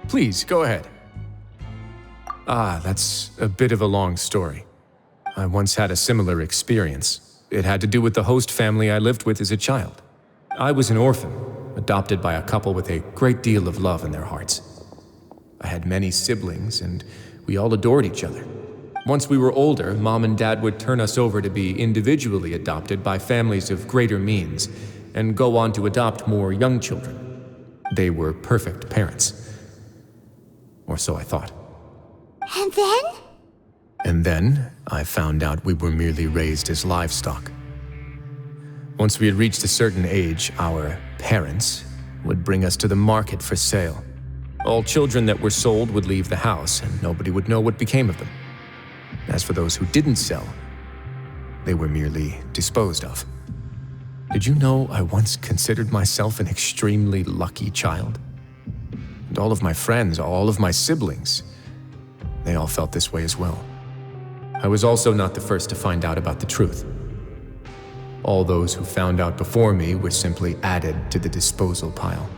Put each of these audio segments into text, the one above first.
Please, go ahead. Ah, that's a bit of a long story. I once had a similar experience. It had to do with the host family I lived with as a child. I was an orphan, adopted by a couple with a great deal of love in their hearts. I had many siblings, and we all adored each other. Once we were older, Mom and Dad would turn us over to be individually adopted by families of greater means, and go on to adopt more young children. They were perfect parents. Or so I thought. And then? And then, I found out we were merely raised as livestock. Once we had reached a certain age, our parents would bring us to the market for sale. All children that were sold would leave the house, and nobody would know what became of them. As for those who didn't sell, they were merely disposed of. Did you know I once considered myself an extremely lucky child? And all of my friends, all of my siblings, they all felt this way as well. I was also not the first to find out about the truth. All those who found out before me were simply added to the disposal pile.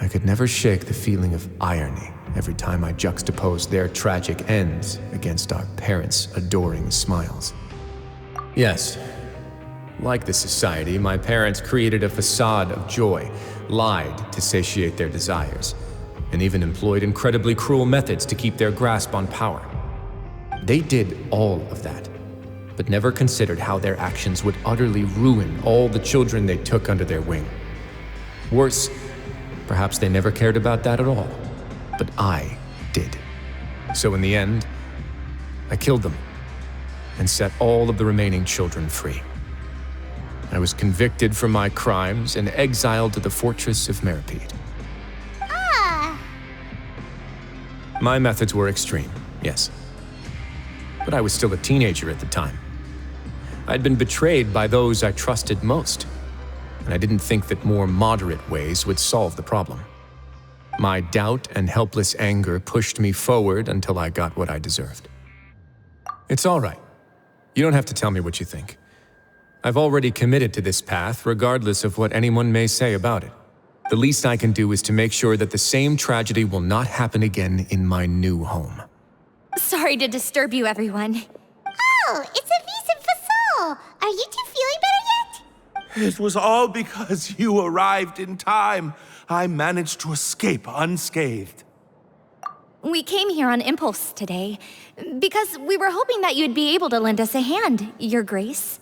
I could never shake the feeling of irony every time I juxtaposed their tragic ends against our parents' adoring smiles. Yes, like this society, my parents created a facade of joy, lied to satiate their desires, and even employed incredibly cruel methods to keep their grasp on power. They did all of that, but never considered how their actions would utterly ruin all the children they took under their wing. Worse, perhaps they never cared about that at all, but I did. So in the end, I killed them and set all of the remaining children free. I was convicted for my crimes and exiled to the fortress of Meropide. My methods were extreme, yes. But I was still a teenager at the time. I'd been betrayed by those I trusted most, and I didn't think that more moderate ways would solve the problem. My doubt and helpless anger pushed me forward until I got what I deserved. It's all right. You don't have to tell me what you think. I've already committed to this path, regardless of what anyone may say about it. The least I can do is to make sure that the same tragedy will not happen again in my new home. Sorry to disturb you, everyone. Oh, it's a vis facile. Are you two feeling better yet? It was all because you arrived in time. I managed to escape unscathed. We came here on impulse today, because we were hoping that you'd be able to lend us a hand, Your Grace.